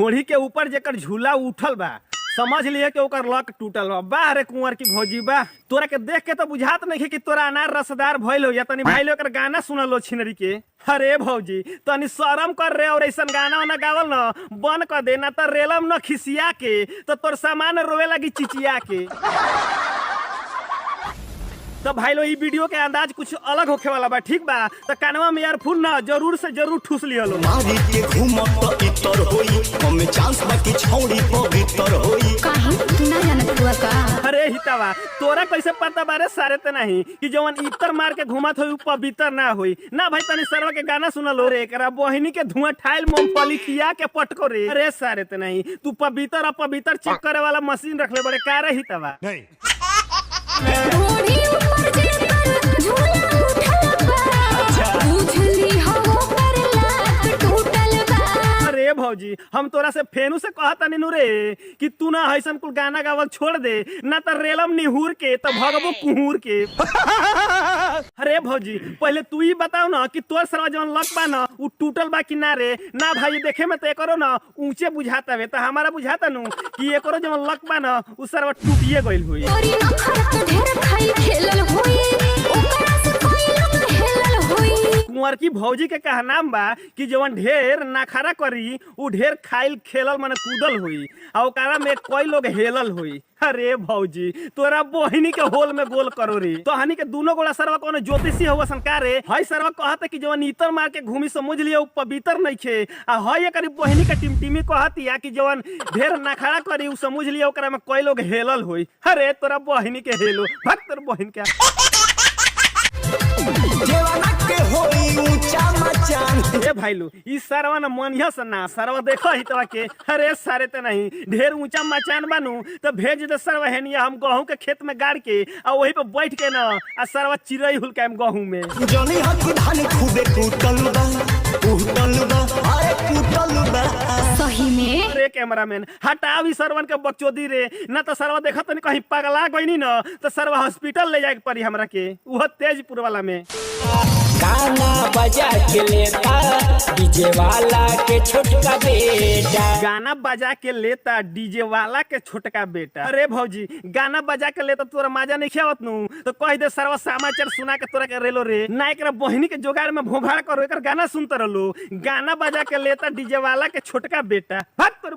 ढोढ़ी के ऊपर जेकर झूला उठल बा समझ लिए कि ओकर लक टूटल बा। बा रे कुंवर की भौजी बा, तोरा के देख के तो बुझात नहीं कि तोरा अनार रसदार भइल हो या तनी भाई लोग गाना सुनल लो छिनरी के। अरे भौजी तनी शर्म कर रे, और ऐसा गाना वाना गावल न बंद कर दे, ना तो रेलम न खिसिया के तो तोर सामान रोवे लगी चिचिया के। तो भाई लोग वीडियो के अंदाज कुछ अलग होखे वाला बा, ठीक बा? तो कानवा में ईयरफोन ना जरूर से जरूर ठूस लिया लो। मारी के घूमत इतर होई हमें चांस बाकी छौड़ी पवित्र होई काहे तू ना जानत हुआ का? अरे हितावा तोरा कैसे पता बारे सारे ते नहीं कि जवन इतर मार के घुमत होई पवित्र ना होई ना। भाई तनी सरवा के गाना सुनल हो रे, एकरा बहिनी के धुआं ठाइल मूंगफली खिया के पटको रे। अरे सारे ते नहीं तू पवित्र अपवित्र चेक करे वाला मशीन रखले बड़े का रे हितावा? ढोढ़ी ऊपर जेकर झूला उठल बा, बुझली हो ओकर लात टूटल बा। अरे भौजी हम तोरा से फेनू से कहता नीनू रे कि तू ना हैसन कुल गाना गावल छोड़ दे, ना तो रेलम निहुर के तो भगबो कुहूर के। अरे भौजी पहले तू ही बताओ ना कि तोर सरवा जवन लक बा ना उ टूटल बा कि ना रे? ना भाई देखे में तो एकरो ना ऊंचे बुझाता वे, तो हमारा बुझाता नु कि एकरो जवन लक बा ना उ सरवा टूटिए गइल हुई। तोरी नखर तो ढेर खाई खेलल होई, ओकरा से कोई लोग हेलल होई। कुंवर की भौजी के कहा नाम बा कि जवन ढेर नाखरा करी उ ढेर खाइल खेलल माने कूदल हुई, आ ओकरा में कोई लोग हेलल हुई। अरे भौजी तोरा बहिनी के होल में गोल करो रे। तो हनी के दोनों गोला सरवा कोनो ज्योतिषी हुआ संकारे हई सरवा कहत कि जवन इतर मार के घूमी समझ लियो उ पवित्र नहीं खे, आ हई एकरी बहिनी के टिमटिमी कहती या कि जवन ढेर नाखरा करी उ समझ लियो ओकरा में कोई लोग हेलल होई। अरे तोरा बहिनी के हेलो भक्त तोर बहिन के। जेवाना के होई ऊंचा मचान ए भाईलू ई सरवा न मनिया से ना सरवा देखो ही तवा के। अरे सारे ते नहीं ढेर ऊंचा मचान बानू तो भेज दे सरवा हेनिया, हम गेहूं के खेत में गाड़ के आ वही पे बैठ के ना आ सरवा चिरई हुल के गेहूं में। जनी हक धान खूबे टूटल बा अरे टूटल बा। सही में अरे कैमरामैन हटाव ई सरवन के बकचोदी रे, ना तो सरवा देखत नहीं कहीं पगला गईनी ना तो सरवा हॉस्पिटल ले जाए के पड़ी हमरा के, उह तेजपुर वाला में। गाना बजा के लेता डीजे वाला के छोटका बेटा, गाना बजा के लेता डीजे वाला के छोटका बेटा। अरे भौजी गाना बजा के लेता तोरा मजा नहीं खियावत नु तो कह दे सरवा समाचार सुना के तोरा के रेलो रे, ना एकरा बहिनी के जोगाड़ में भोभाड़ करो एकर गाना सुनते रहलो। गाना बजा के लेता डीजे वाला के छोटका बेटा।